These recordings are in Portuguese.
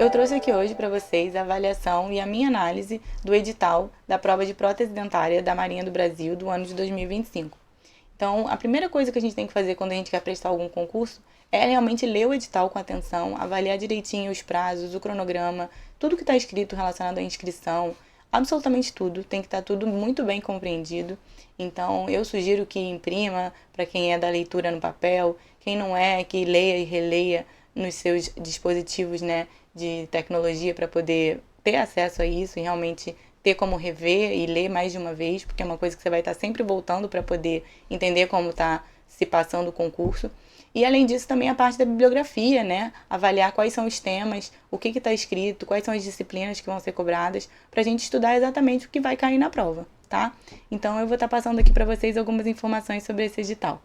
Eu trouxe aqui hoje para vocês a avaliação e a minha análise do edital da prova de prótese dentária da Marinha do Brasil do ano de 2025. Então, a primeira coisa que a gente tem que fazer quando a gente quer prestar algum concurso é realmente ler o edital com atenção, avaliar direitinho os prazos, o cronograma, tudo que está escrito relacionado à inscrição, absolutamente tudo, tem que estar tudo muito bem compreendido. Então, eu sugiro que imprima para quem é da leitura no papel, quem não é, que leia e releia nos seus dispositivos, né, de tecnologia para poder ter acesso a isso e realmente ter como rever e ler mais de uma vez, porque é uma coisa que você vai estar sempre voltando para poder entender como está se passando o concurso. E além disso, também a parte da bibliografia, né? Avaliar quais são os temas, o que está escrito, quais são as disciplinas que vão ser cobradas, para a gente estudar exatamente o que vai cair na prova, tá? Então eu vou estar passando aqui para vocês algumas informações sobre esse edital.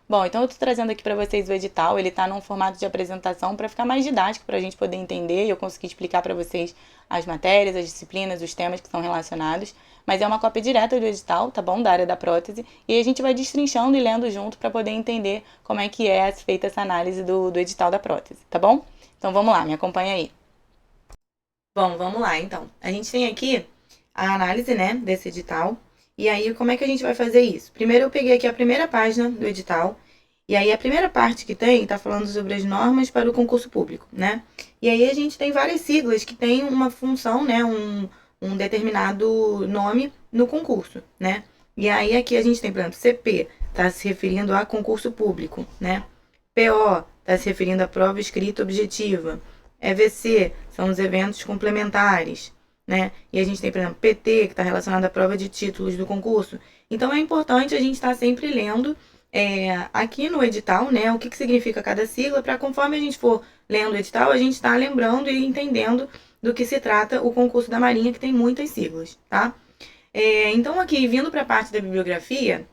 Bom, então eu estou trazendo aqui para vocês o edital, ele está num formato de apresentação para ficar mais didático, para a gente poder entender e eu conseguir explicar para vocês as matérias, as disciplinas, os temas que são relacionados, mas é uma cópia direta do edital, tá bom? Da área da prótese, e a gente vai destrinchando e lendo junto para poder entender como é que é feita essa análise do edital da prótese, tá bom? Então vamos lá, me acompanha aí. Bom, vamos lá então. A gente tem aqui a análise, né, desse edital. E aí, como é que a gente vai fazer isso? Primeiro eu peguei aqui a primeira página do edital, e aí a primeira parte que tem tá falando sobre as normas para o concurso público, né? E aí a gente tem várias siglas que têm uma função, né, um determinado nome no concurso, né? E aí aqui a gente tem, por exemplo, CP, tá se referindo a concurso público, né? PO, tá se referindo a prova escrita objetiva. EVC, são os eventos complementares, né? E a gente tem, por exemplo, PT, que está relacionado à prova de títulos do concurso. Então, é importante a gente estar sempre lendo aqui no edital, né, o que significa cada sigla, para conforme a gente for lendo o edital, a gente está lembrando e entendendo do que se trata o concurso da Marinha, que tem muitas siglas, tá? Então, aqui, vindo para a parte da bibliografia,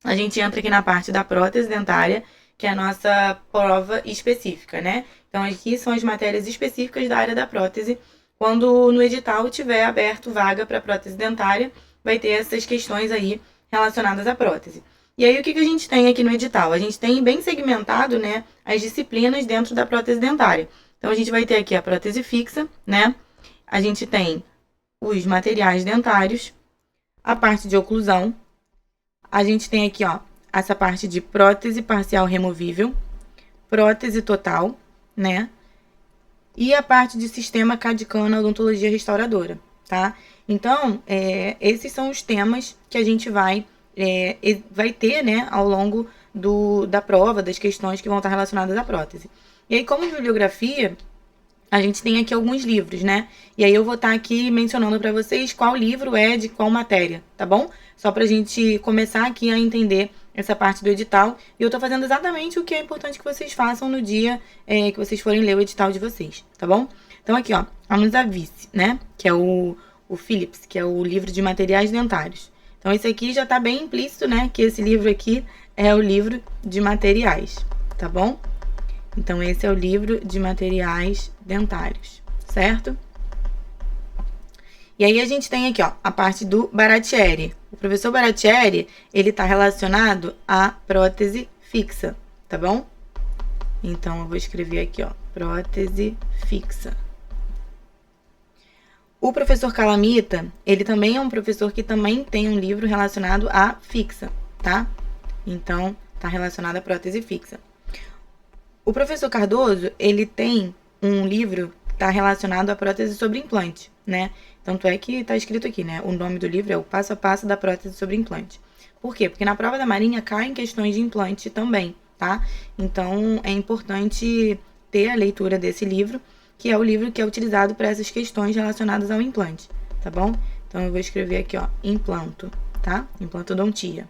a gente entra aqui na parte da prótese dentária, que é a nossa prova específica, né? Então, aqui são as matérias específicas da área da prótese. Quando no edital tiver aberto vaga para prótese dentária, vai ter essas questões aí relacionadas à prótese. E aí, o que a gente tem aqui no edital? A gente tem bem segmentado, né, as disciplinas dentro da prótese dentária. Então, a gente vai ter aqui a prótese fixa, né? A gente tem os materiais dentários, a parte de oclusão. A gente tem aqui, ó, essa parte de prótese parcial removível, prótese total, né? E a parte de sistema cadicano odontologia restauradora, tá? Então, esses são os temas que a gente vai ter, né, ao longo da prova, das questões que vão estar relacionadas à prótese. E aí, como bibliografia, a gente tem aqui alguns livros, né? E aí eu vou estar aqui mencionando para vocês qual livro é de qual matéria, tá bom? Só pra gente começar aqui a entender essa parte do edital. E eu tô fazendo exatamente o que é importante que vocês façam no dia que vocês forem ler o edital de vocês, tá bom? Então aqui, ó, Anos à Vice, né? Que é o Philips, que é o livro de materiais dentários. Então esse aqui já tá bem implícito, né? Que esse livro aqui é o livro de materiais, tá bom? Então esse é o livro de materiais dentários, certo? E aí a gente tem aqui, ó, a parte do Baratieri. O professor Baratieri, ele tá relacionado à prótese fixa, tá bom? Então, eu vou escrever aqui, ó, prótese fixa. O professor Calamita, ele também é um professor que também tem um livro relacionado à fixa, tá? Então, tá relacionado à prótese fixa. O professor Cardoso, ele tem um livro que tá relacionado à prótese sobre implante, né? Tanto é que tá escrito aqui, né? O nome do livro é o Passo a Passo da Prótese sobre Implante. Por quê? Porque na prova da Marinha caem questões de implante também, tá? Então, é importante ter a leitura desse livro, que é o livro que é utilizado para essas questões relacionadas ao implante, tá bom? Então, eu vou escrever aqui, ó, implanto, tá? Implantodontia.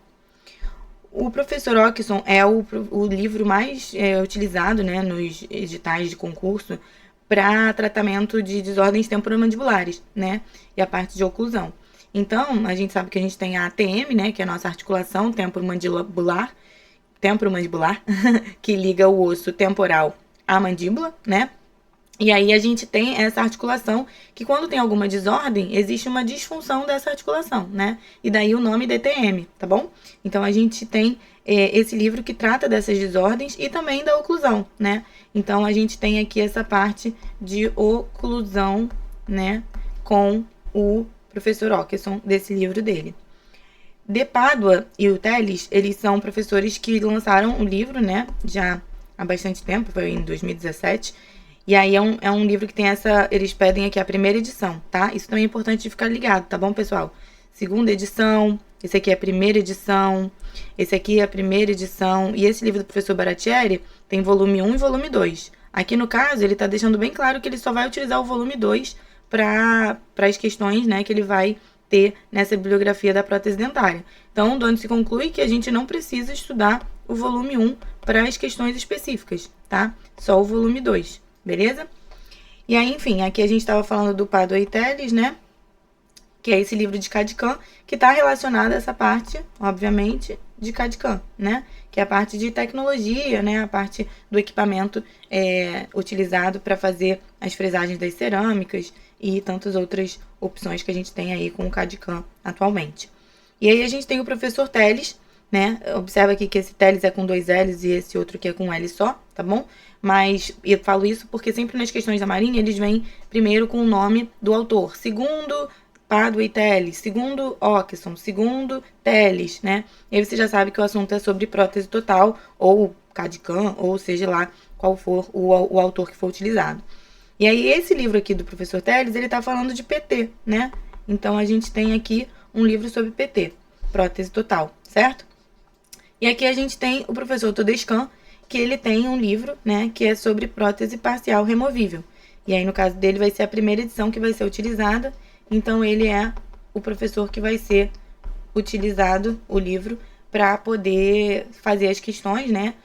O professor Ockson é o livro mais utilizado, né, nos editais de concurso para tratamento de desordens temporomandibulares, né, e a parte de oclusão. Então, a gente sabe que a gente tem a ATM, né, que é a nossa articulação temporomandibular, que liga o osso temporal à mandíbula, né, E aí a gente tem essa articulação que quando tem alguma desordem, existe uma disfunção dessa articulação, né? E daí o nome DTM, tá bom? Então a gente tem esse livro que trata dessas desordens e também da oclusão, né? Então a gente tem aqui essa parte de oclusão, né? Com o professor Åkesson, desse livro dele. De Pádua e o Telles, eles são professores que lançaram o livro, né? Já há bastante tempo, foi em 2017. E aí é um livro que tem essa... Eles pedem aqui a primeira edição, tá? Isso também é importante de ficar ligado, tá bom, pessoal? Segunda edição, esse aqui é a primeira edição, esse aqui é a primeira edição. E esse livro do professor Baratieri tem volume 1 e volume 2. Aqui, no caso, ele tá deixando bem claro que ele só vai utilizar o volume 2 para as questões, né, que ele vai ter nessa bibliografia da prótese dentária. Então, de onde se conclui que a gente não precisa estudar o volume 1 para as questões específicas, tá? Só o volume 2. Beleza? E aí, enfim, aqui a gente estava falando do Pádua e Telles, né? Que é esse livro de CAD/CAM, que está relacionado a essa parte, obviamente, de CAD/CAM, né? Que é a parte de tecnologia, né? A parte do equipamento utilizado para fazer as fresagens das cerâmicas e tantas outras opções que a gente tem aí com o CAD/CAM atualmente. E aí a gente tem o professor Telles, né? Observa aqui que esse Telles é com 2 L's e esse outro aqui é com um L só, tá bom? Mas eu falo isso porque sempre nas questões da Marinha eles vêm primeiro com o nome do autor. Segundo Pádua e Telles, segundo Åkesson, segundo Telles, né? E aí você já sabe que o assunto é sobre prótese total, ou CAD/CAM, ou seja lá qual for o autor que for utilizado. E aí esse livro aqui do professor Telles, ele tá falando de PT, né? Então a gente tem aqui um livro sobre PT, prótese total, certo? E aqui a gente tem o professor Todescan, que ele tem um livro, né, que é sobre prótese parcial removível. E aí, no caso dele, vai ser a primeira edição que vai ser utilizada. Então, ele é o professor que vai ser utilizado, o livro, para poder fazer as questões, né,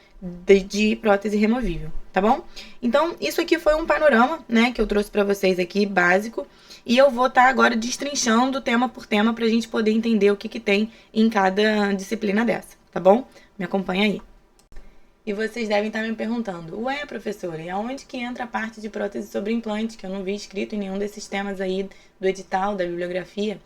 de prótese removível, tá bom? Então, isso aqui foi um panorama, né, que eu trouxe para vocês aqui, básico. E eu vou estar agora destrinchando tema por tema para a gente poder entender o que tem em cada disciplina dessa, tá bom? Me acompanha aí. E vocês devem estar me perguntando, ué, professora, e aonde que entra a parte de prótese sobre implante, que eu não vi escrito em nenhum desses temas aí do edital, da bibliografia?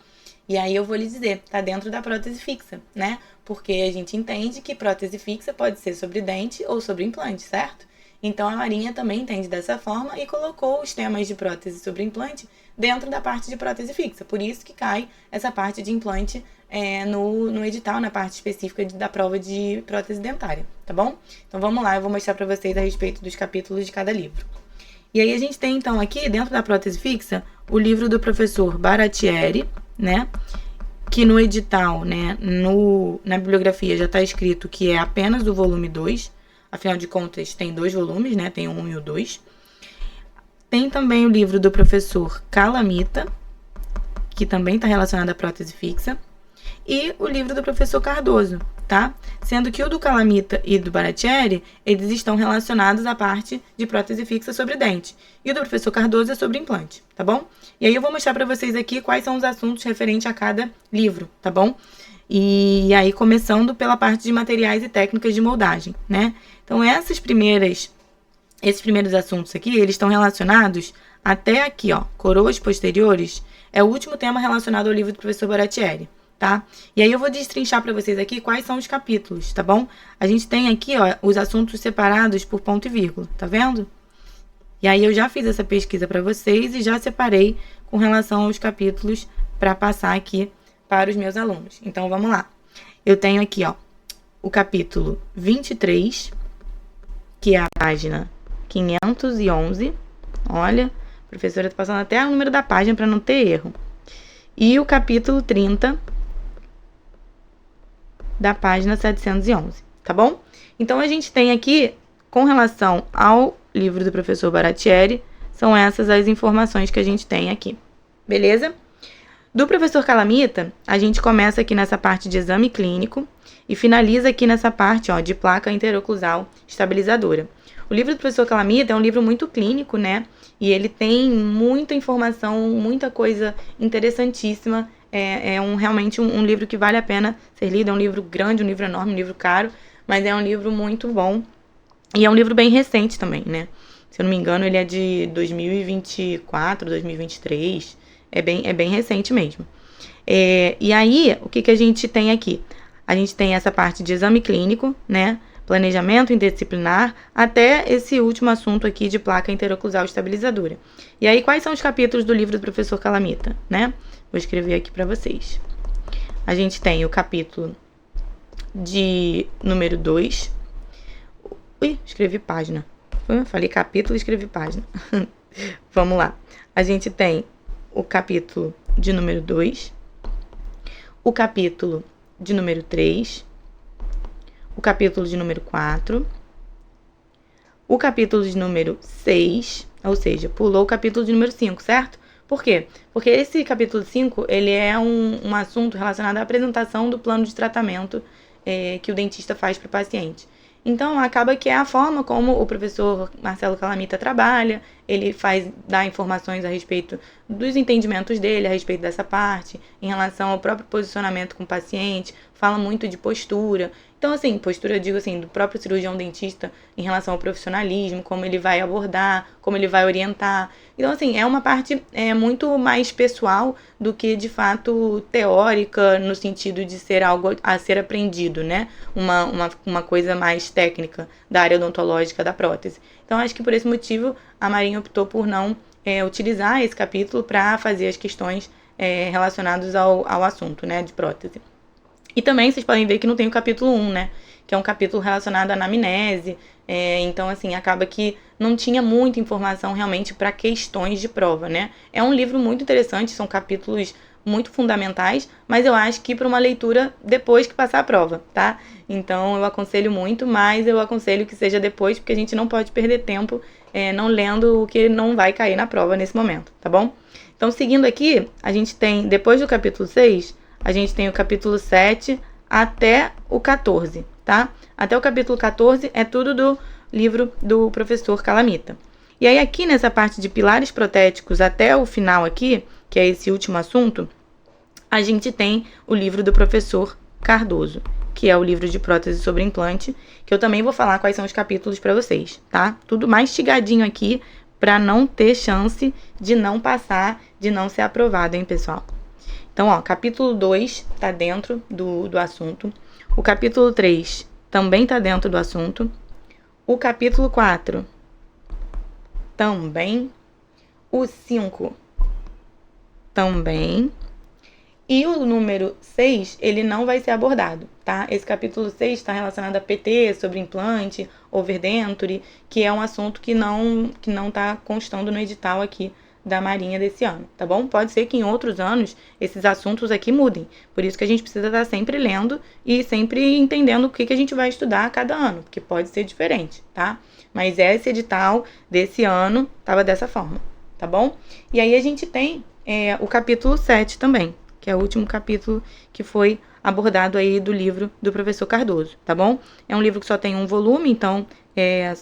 E aí eu vou lhe dizer, tá dentro da prótese fixa, né? Porque a gente entende que prótese fixa pode ser sobre dente ou sobre implante, certo? Então a Marinha também entende dessa forma e colocou os temas de prótese sobre implante dentro da parte de prótese fixa. Por isso que cai essa parte de implante no edital, na parte específica da prova de prótese dentária, tá bom? Então vamos lá, eu vou mostrar para vocês a respeito dos capítulos de cada livro. E aí a gente tem então aqui, dentro da prótese fixa, o livro do professor Baratieri, né? Que no edital, né, na bibliografia já está escrito que é apenas o volume 2, afinal de contas tem 2 volumes, né? Tem o 1 e o 2. Tem também o livro do professor Calamita, que também está relacionado à prótese fixa. E o livro do professor Cardoso, tá? Sendo que o do Calamita e do Baratieri, eles estão relacionados à parte de prótese fixa sobre dente. E o do professor Cardoso é sobre implante, tá bom? E aí eu vou mostrar para vocês aqui quais são os assuntos referentes a cada livro, tá bom? E aí começando pela parte de materiais e técnicas de moldagem, né? Então esses primeiros assuntos aqui, eles estão relacionados até aqui, ó, coroas posteriores, é o último tema relacionado ao livro do professor Baratieri, tá? E aí eu vou destrinchar para vocês aqui quais são os capítulos, tá bom? A gente tem aqui, ó, os assuntos separados por ponto e vírgula, tá vendo? E aí eu já fiz essa pesquisa para vocês e já separei com relação aos capítulos para passar aqui para os meus alunos. Então vamos lá. Eu tenho aqui, ó, o capítulo 23, que é a página 511. Olha, a professora está passando até o número da página para não ter erro. E o capítulo 30, da página 711, tá bom? Então, a gente tem aqui, com relação ao livro do professor Baratieri, são essas as informações que a gente tem aqui, beleza? Do professor Calamita, a gente começa aqui nessa parte de exame clínico e finaliza aqui nessa parte, ó, de placa interoclusal estabilizadora. O livro do professor Calamita é um livro muito clínico, né? E ele tem muita informação, muita coisa interessantíssima. Realmente um livro que vale a pena ser lido. É um livro grande, um livro enorme, um livro caro, mas é um livro muito bom. E é um livro bem recente também, né? Se eu não me engano, ele é de 2024, 2023. É bem recente mesmo. E aí, o que a gente tem aqui? A gente tem essa parte de exame clínico, né? Planejamento interdisciplinar, até esse último assunto aqui de placa interoclusal estabilizadora. E aí, quais são os capítulos do livro do professor Calamita, né? Vou escrever aqui para vocês. A gente tem o capítulo de número 2. Ui, escrevi página. Falei capítulo e escrevi página. Vamos lá. A gente tem o capítulo de número 2, o capítulo de número 3, o capítulo de número 4, o capítulo de número 6, ou seja, pulou o capítulo de número 5, certo? Por quê? Porque esse capítulo 5, ele é um assunto relacionado à apresentação do plano de tratamento que o dentista faz para o paciente. Então, acaba que é a forma como o professor Marcelo Calamita trabalha, ele dá informações a respeito dos entendimentos dele, a respeito dessa parte, em relação ao próprio posicionamento com o paciente, fala muito de postura. Então, assim, postura, eu digo assim, do próprio cirurgião dentista em relação ao profissionalismo, como ele vai abordar, como ele vai orientar. Então, assim, é uma parte muito mais pessoal do que, de fato, teórica, no sentido de ser algo a ser aprendido, né? Uma coisa mais técnica da área odontológica da prótese. Então, acho que por esse motivo, a Marinha optou por não utilizar esse capítulo para fazer as questões relacionadas ao assunto, né, de prótese. E também vocês podem ver que não tem o capítulo 1, né? Que é um capítulo relacionado à anamnese. Então, assim, acaba que não tinha muita informação realmente para questões de prova, né? É um livro muito interessante, são capítulos muito fundamentais, mas eu acho que para uma leitura depois que passar a prova, tá? Então, eu aconselho muito, mas eu aconselho que seja depois, porque a gente não pode perder tempo não lendo o que não vai cair na prova nesse momento, tá bom? Então, seguindo aqui, a gente tem, depois do capítulo 6... a gente tem o capítulo 7 até o 14, tá? Até o capítulo 14 é tudo do livro do professor Calamita. E aí aqui nessa parte de pilares protéticos até o final aqui, que é esse último assunto, a gente tem o livro do professor Cardoso, que é o livro de prótese sobre implante, que eu também vou falar quais são os capítulos para vocês, tá? Tudo mastigadinho aqui para não ter chance de não passar, de não ser aprovado, hein, pessoal? Então, ó, capítulo 2 tá dentro do assunto. O capítulo 3 também tá dentro do assunto. O capítulo 4 também. O 5 também. E o número 6, ele não vai ser abordado, tá? Esse capítulo 6 está relacionado a PT, sobre implante, overdenture, que é um assunto que não tá constando no edital aqui da Marinha desse ano, tá bom? Pode ser que em outros anos esses assuntos aqui mudem. Por isso que a gente precisa estar sempre lendo e sempre entendendo o que a gente vai estudar a cada ano, porque pode ser diferente, tá? Mas esse edital desse ano estava dessa forma, tá bom? E aí a gente tem o capítulo 7 também, que é o último capítulo que foi abordado aí do livro do professor Cardoso, tá bom? É um livro que só tem um volume, então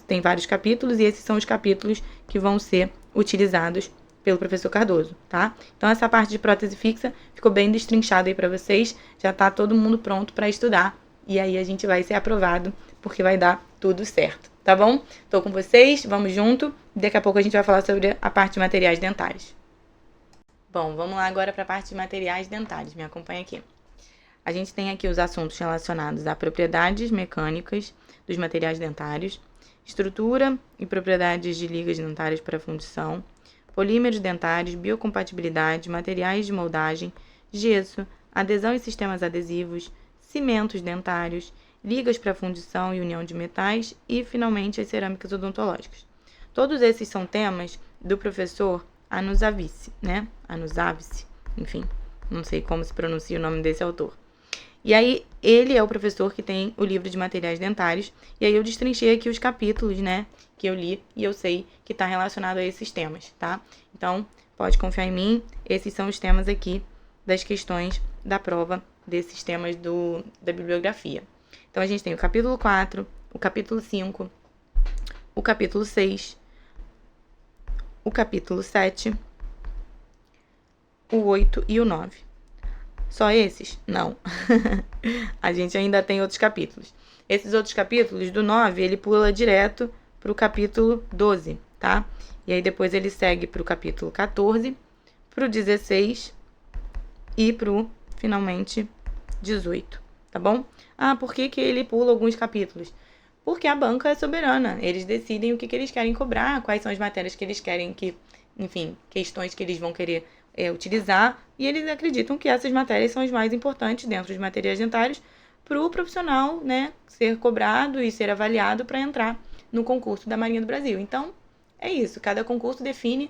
tem vários capítulos, e esses são os capítulos que vão ser utilizados pelo professor Cardoso, tá? Então, essa parte de prótese fixa ficou bem destrinchada aí para vocês, já tá todo mundo pronto para estudar, e aí a gente vai ser aprovado, porque vai dar tudo certo, tá bom? Tô com vocês, vamos junto, daqui a pouco a gente vai falar sobre a parte de materiais dentários. Bom, vamos lá agora para a parte de materiais dentários, me acompanha aqui. A gente tem aqui os assuntos relacionados a propriedades mecânicas dos materiais dentários, estrutura e propriedades de ligas dentárias para fundição, polímeros dentários, biocompatibilidade, materiais de moldagem, gesso, adesão e sistemas adesivos, cimentos dentários, ligas para fundição e união de metais e, finalmente, as cerâmicas odontológicas. Todos esses são temas do professor Anusavice, né? Anusavice, enfim, não sei como se pronuncia o nome desse autor. E aí, ele é o professor que tem o livro de materiais dentários, e aí eu destrinchei aqui os capítulos, né, que eu li, e eu sei que está relacionado a esses temas, tá? Então, pode confiar em mim, esses são os temas aqui das questões da prova desses temas da bibliografia. Então, a gente tem o capítulo 4, o capítulo 5, o capítulo 6, o capítulo 7, o 8 e o 9. Só esses? Não. A gente ainda tem outros capítulos. Esses outros capítulos, do 9, ele pula direto para o capítulo 12, tá? E aí depois ele segue pro capítulo 14, pro 16 e pro, finalmente, 18, tá bom? Ah, por que ele pula alguns capítulos? Porque a banca é soberana, eles decidem o que eles querem cobrar, quais são as matérias que eles querem que, enfim, questões que eles vão querer utilizar, e eles acreditam que essas matérias são as mais importantes dentro dos materiais dentários para o profissional, né, ser cobrado e ser avaliado para entrar no concurso da Marinha do Brasil. Então, é isso, cada concurso define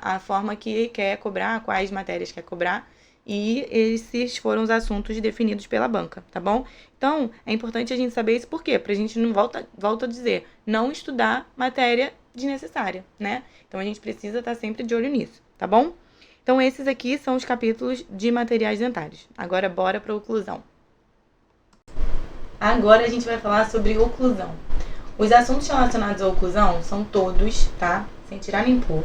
a forma que quer cobrar, quais matérias quer cobrar, e esses foram os assuntos definidos pela banca, tá bom? Então, é importante a gente saber isso por quê? Pra gente não, volta a dizer, não estudar matéria desnecessária, né? Então, a gente precisa estar sempre de olho nisso, tá bom? Então, esses aqui são os capítulos de materiais dentários. Agora, bora pra oclusão. Agora, a gente vai falar sobre oclusão. Os assuntos relacionados à oclusão são todos, tá? Sem tirar nem pôr,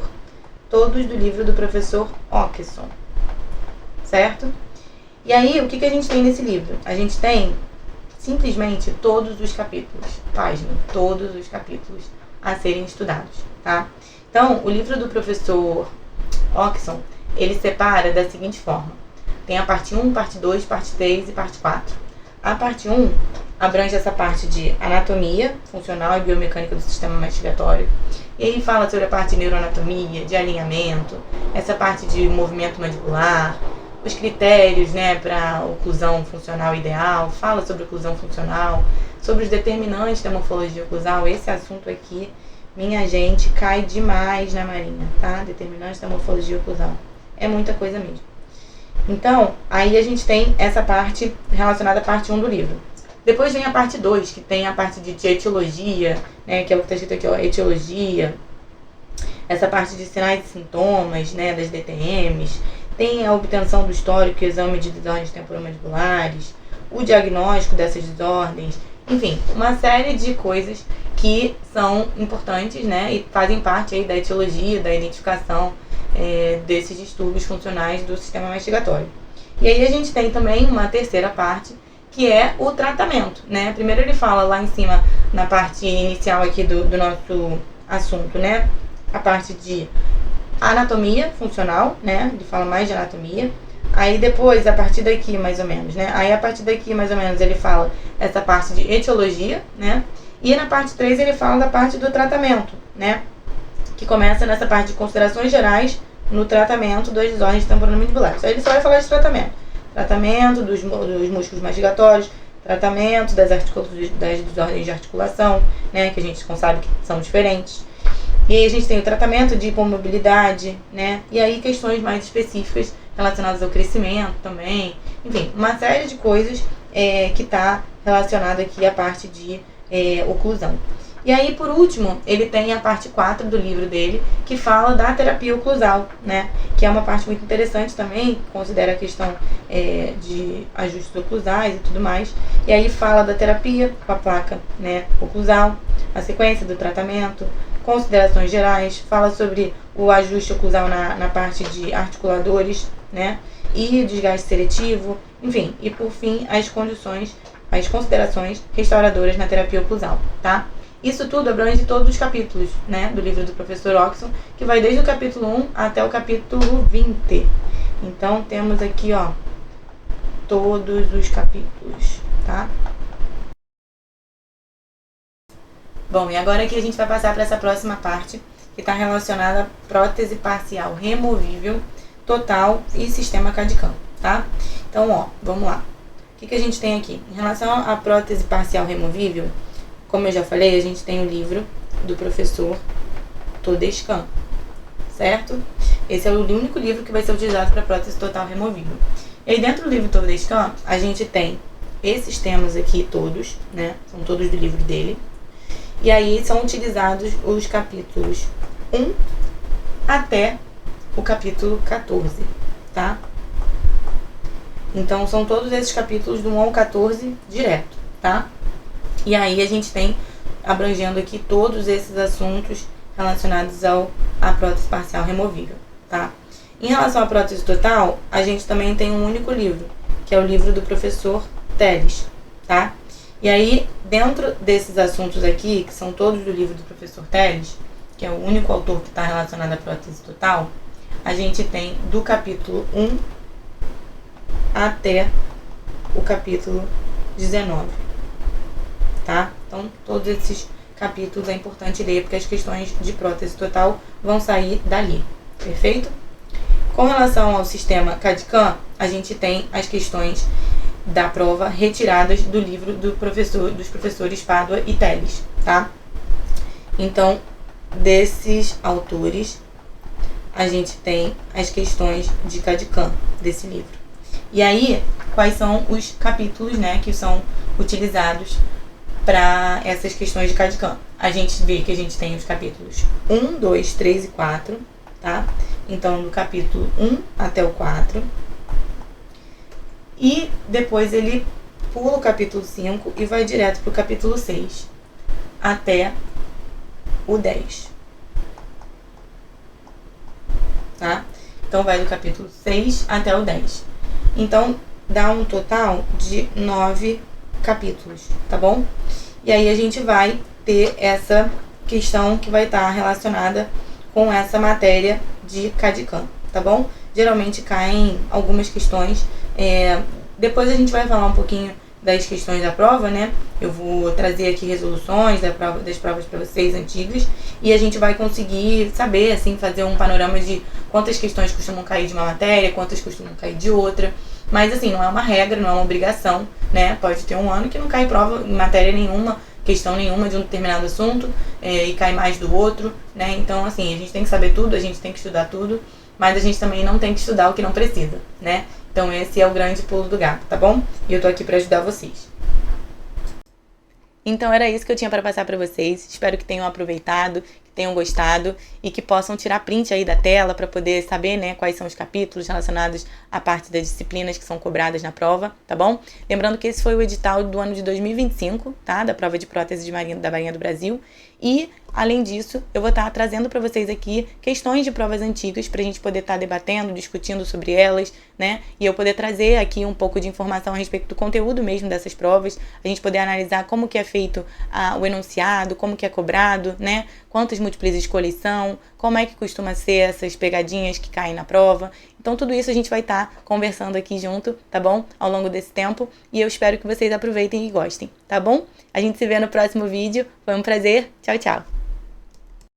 todos do livro do professor Ockson. Certo? E aí, o que a gente tem nesse livro? A gente tem simplesmente todos os capítulos, página, todos os capítulos a serem estudados, tá? Então, o livro do professor Ockson, ele separa da seguinte forma. Tem a parte 1, parte 2, parte 3 e parte 4. A parte 1 abrange essa parte de anatomia funcional e biomecânica do sistema mastigatório. E aí fala sobre a parte de neuroanatomia, de alinhamento, essa parte de movimento mandibular, os critérios, né, para oclusão funcional ideal, fala sobre oclusão funcional, sobre os determinantes da morfologia oclusal. Esse assunto aqui, minha gente, cai demais na Marinha, tá? Determinantes da morfologia oclusal. É muita coisa mesmo. Então, aí a gente tem essa parte relacionada à parte 1 do livro. Depois vem a parte 2, que tem a parte de etiologia, né, que é o que está escrito aqui, ó, etiologia. Essa parte de sinais e sintomas, né, das DTMs. Tem a obtenção do histórico e exame de desordens temporomandibulares, o diagnóstico dessas desordens, enfim, uma série de coisas que são importantes, né, e fazem parte aí da etiologia, da identificação desses distúrbios funcionais do sistema mastigatório. E aí a gente tem também uma terceira parte, que é o tratamento, né? Primeiro ele fala lá em cima, na parte inicial aqui do nosso assunto, né, a parte de anatomia funcional, né? Ele fala mais de anatomia. Aí depois, a partir daqui, mais ou menos, né? Aí a partir daqui, mais ou menos, ele fala essa parte de etiologia, né? E na parte 3 ele fala da parte do tratamento, né? Que começa nessa parte de considerações gerais no tratamento das desordens temporomandibulares. Aí ele só vai falar de tratamento. Tratamento dos músculos mastigatórios, tratamento das desordens de articulação, né? Que a gente sabe que são diferentes. E aí a gente tem o tratamento de hipomobilidade, né? E aí questões mais específicas relacionadas ao crescimento também. Enfim, uma série de coisas que está relacionada aqui à parte de oclusão. E aí, por último, ele tem a parte 4 do livro dele, que fala da terapia oclusal, né? Que é uma parte muito interessante também, considera a questão de ajustes oclusais e tudo mais. E aí fala da terapia com a placa, né, oclusal, a sequência do tratamento, considerações gerais, fala sobre o ajuste oclusal na parte de articuladores, né, e desgaste seletivo, enfim, e por fim as considerações restauradoras na terapia oclusal, tá? Isso tudo abrange todos os capítulos, né, do livro do professor Ockson, que vai desde o capítulo 1 até o capítulo 20. Então temos aqui, ó, todos os capítulos, tá? Bom, e agora aqui a gente vai passar para essa próxima parte, que está relacionada à prótese parcial removível, total e sistema CAD/CAM, tá? Então, ó, vamos lá. O que a gente tem aqui? Em relação à prótese parcial removível, como eu já falei, a gente tem o livro do professor Todescan, certo? Esse é o único livro que vai ser utilizado para prótese total removível. E aí dentro do livro Todescan, a gente tem esses temas aqui todos, né? São todos do livro dele. E aí são utilizados os capítulos 1 até o capítulo 14, tá? Então são todos esses capítulos do 1 ao 14 direto, tá? E aí a gente tem abrangendo aqui todos esses assuntos relacionados à prótese parcial removível, tá? Em relação à prótese total, a gente também tem um único livro, que é o livro do professor Teles, tá? E aí, dentro desses assuntos aqui, que são todos do livro do professor Teles, que é o único autor que está relacionado à prótese total, a gente tem do capítulo 1 até o capítulo 19, tá? Então, todos esses capítulos é importante ler, porque as questões de prótese total vão sair dali, perfeito? Com relação ao sistema CAD/CAM, a gente tem as questões da prova retiradas do livro dos professores Pádua e Teles, tá? Então, desses autores, a gente tem as questões de CAD/CAM desse livro. E aí, quais são os capítulos, né, que são utilizados para essas questões de CAD/CAM? A gente vê que a gente tem os capítulos 1, 2, 3 e 4, tá? Então, do capítulo 1 até o 4. E depois ele pula o capítulo 5 e vai direto para o capítulo 6 até o 10. Tá? Então, vai do capítulo 6 até o 10. Então, dá um total de 9 capítulos, tá bom? E aí a gente vai ter essa questão que vai estar relacionada com essa matéria de CAD/CAM, tá bom? Geralmente caem algumas questões. Depois a gente vai falar um pouquinho das questões da prova, né? Eu vou trazer aqui resoluções das provas para vocês antigas e a gente vai conseguir saber, assim, fazer um panorama de quantas questões costumam cair de uma matéria, quantas costumam cair de outra. Mas, assim, não é uma regra, não é uma obrigação, né? Pode ter um ano que não cai prova em matéria nenhuma, questão nenhuma de um determinado assunto e cai mais do outro, né? Então, assim, a gente tem que saber tudo, a gente tem que estudar tudo, mas a gente também não tem que estudar o que não precisa, né? Então esse é o grande pulo do gato, tá bom? E eu tô aqui pra ajudar vocês. Então era isso que eu tinha para passar para vocês. Espero que tenham aproveitado, que tenham gostado e que possam tirar print aí da tela para poder saber, né, quais são os capítulos relacionados à parte das disciplinas que são cobradas na prova, tá bom? Lembrando que esse foi o edital do ano de 2025, tá? Da prova de prótese da Marinha do Brasil. E, além disso, eu vou estar trazendo para vocês aqui questões de provas antigas para a gente poder estar debatendo, discutindo sobre elas, né? E eu poder trazer aqui um pouco de informação a respeito do conteúdo mesmo dessas provas, a gente poder analisar como que é feito o enunciado, como que é cobrado, né? Quantas múltiplas escolhas são, como é que costuma ser essas pegadinhas que caem na prova. Então, tudo isso a gente vai estar conversando aqui junto, tá bom? Ao longo desse tempo. E eu espero que vocês aproveitem e gostem, tá bom? A gente se vê no próximo vídeo. Foi um prazer. Tchau, tchau.